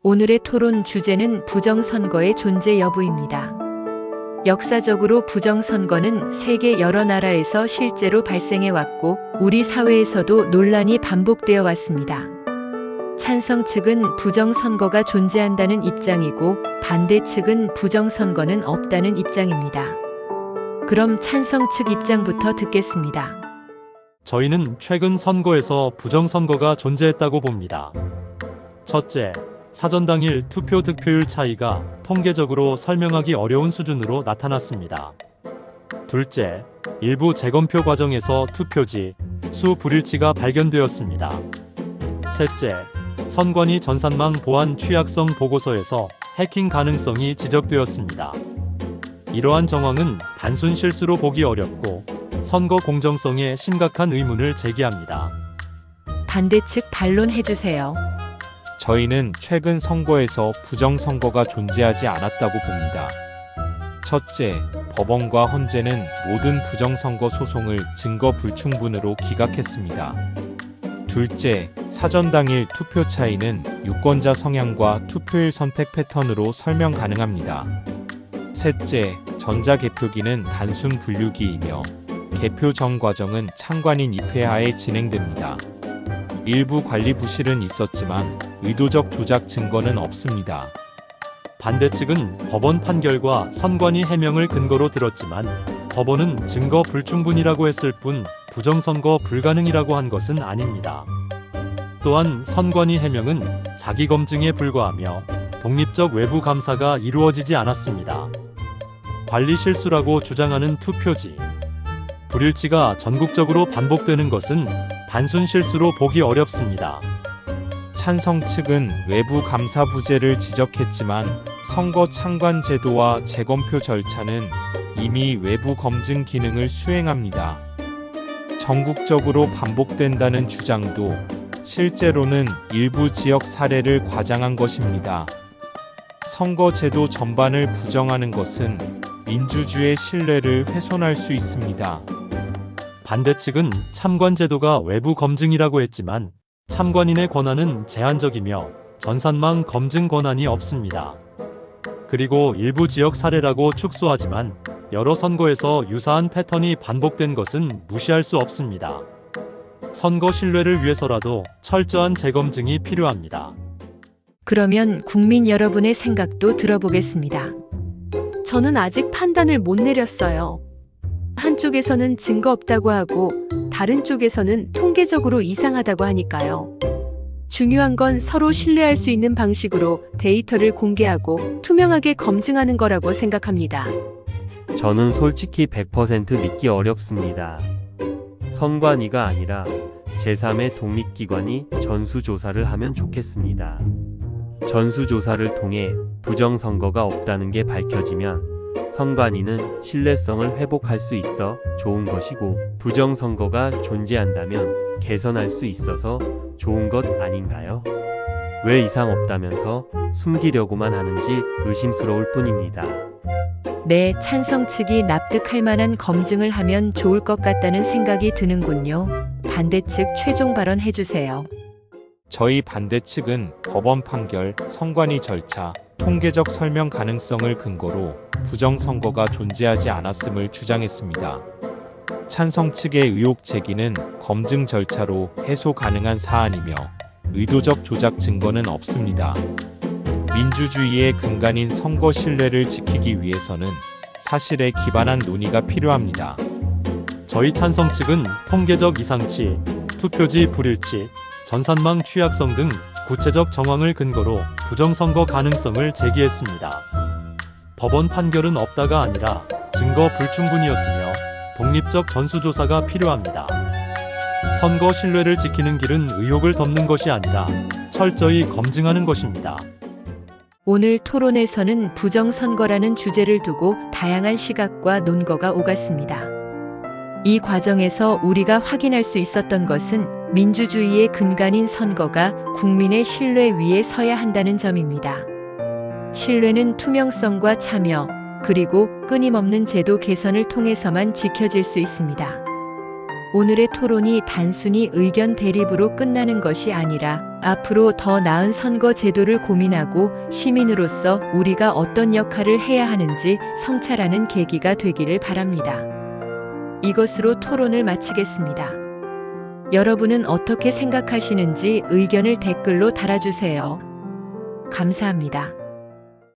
오늘의 토론 주제는 부정선거의 존재 여부입니다. 역사적으로 부정선거는 세계 여러 나라에서 실제로 발생해 왔고, 우리 사회에서도 논란이 반복되어 왔습니다. 찬성 측은 부정선거가 존재한다는 입장이고, 반대 측은 부정선거는 없다는 입장입니다. 그럼 찬성 측 입장부터 듣겠습니다. 저희는 최근 선거에서 부정선거가 존재했다고 봅니다. 첫째, 사전 당일 투표 득표율 차이가 통계적으로 설명하기 어려운 수준으로 나타났습니다. 둘째, 일부 재검표 과정에서 투표지 수 불일치가 발견되었습니다. 셋째, 선관위 전산망 보안 취약성 보고서에서 해킹 가능성이 지적되었습니다. 이러한 정황은 단순 실수로 보기 어렵고 선거 공정성에 심각한 의문을 제기합니다. 반대 측 반론해주세요. 저희는 최근 선거에서 부정선거가 존재하지 않았다고 봅니다. 첫째, 법원과 헌재는 모든 부정선거 소송을 증거 불충분으로 기각했습니다. 둘째, 사전 당일 투표 차이는 유권자 성향과 투표일 선택 패턴으로 설명 가능합니다. 셋째, 전자개표기는 단순 분류기이며 개표 전 과정은 참관인 입회하에 진행됩니다. 일부 관리 부실은 있었지만 의도적 조작 증거는 없습니다. 반대 측은 법원 판결과 선관위 해명을 근거로 들었지만 법원은 증거 불충분이라고 했을 뿐 부정선거 불가능이라고 한 것은 아닙니다. 또한 선관위 해명은 자기 검증에 불과하며 독립적 외부 감사가 이루어지지 않았습니다. 관리 실수라고 주장하는 투표지 불일치가 전국적으로 반복되는 것은 단순 실수로 보기 어렵습니다. 찬성 측은 외부 감사 부재를 지적했지만 선거 참관 제도와 재검표 절차는 이미 외부 검증 기능을 수행합니다. 전국적으로 반복된다는 주장도 실제로는 일부 지역 사례를 과장한 것입니다. 선거 제도 전반을 부정하는 것은 민주주의의 신뢰를 훼손할 수 있습니다. 반대 측은 참관 제도가 외부 검증이라고 했지만 참관인의 권한은 제한적이며 전산망 검증 권한이 없습니다. 그리고 일부 지역 사례라고 축소하지만 여러 선거에서 유사한 패턴이 반복된 것은 무시할 수 없습니다. 선거 신뢰를 위해서라도 철저한 재검증이 필요합니다. 그러면 국민 여러분의 생각도 들어보겠습니다. 저는 아직 판단을 못 내렸어요. 한쪽에서는 증거 없다고 하고 다른 쪽에서는 통계적으로 이상하다고 하니까요. 중요한 건 서로 신뢰할 수 있는 방식으로 데이터를 공개하고 투명하게 검증하는 거라고 생각합니다. 저는 솔직히 100% 믿기 어렵습니다. 선관위가 아니라 제3의 독립기관이 전수조사를 하면 좋겠습니다. 전수조사를 통해 부정선거가 없다는 게 밝혀지면 선관위는 신뢰성을 회복할 수 있어 좋은 것이고, 부정선거가 존재한다면 개선할 수 있어서 좋은 것 아닌가요? 왜 이상 없다면서 숨기려고만 하는지 의심스러울 뿐입니다. 네, 찬성 측이 납득할 만한 검증을 하면 좋을 것 같다는 생각이 드는군요. 반대 측 최종 발언 해주세요. 저희 반대 측은 법원 판결, 선관위 절차, 통계적 설명 가능성을 근거로 부정선거가 존재하지 않았음을 주장했습니다. 찬성 측의 의혹 제기는 검증 절차로 해소 가능한 사안이며 의도적 조작 증거는 없습니다. 민주주의의 근간인 선거 신뢰를 지키기 위해서는 사실에 기반한 논의가 필요합니다. 저희 찬성 측은 통계적 이상치, 투표지 불일치, 전산망 취약성 등 구체적 정황을 근거로 부정선거 가능성을 제기했습니다. 법원 판결은 없다가 아니라 증거 불충분이었으며 독립적 전수조사가 필요합니다. 선거 신뢰를 지키는 길은 의혹을 덮는 것이 아니라 철저히 검증하는 것입니다. 오늘 토론에서는 부정선거라는 주제를 두고 다양한 시각과 논거가 오갔습니다. 이 과정에서 우리가 확인할 수 있었던 것은 민주주의의 근간인 선거가 국민의 신뢰 위에 서야 한다는 점입니다. 신뢰는 투명성과 참여, 그리고 끊임없는 제도 개선을 통해서만 지켜질 수 있습니다. 오늘의 토론이 단순히 의견 대립으로 끝나는 것이 아니라 앞으로 더 나은 선거 제도를 고민하고 시민으로서 우리가 어떤 역할을 해야 하는지 성찰하는 계기가 되기를 바랍니다. 이것으로 토론을 마치겠습니다. 여러분은 어떻게 생각하시는지 의견을 댓글로 달아주세요. 감사합니다.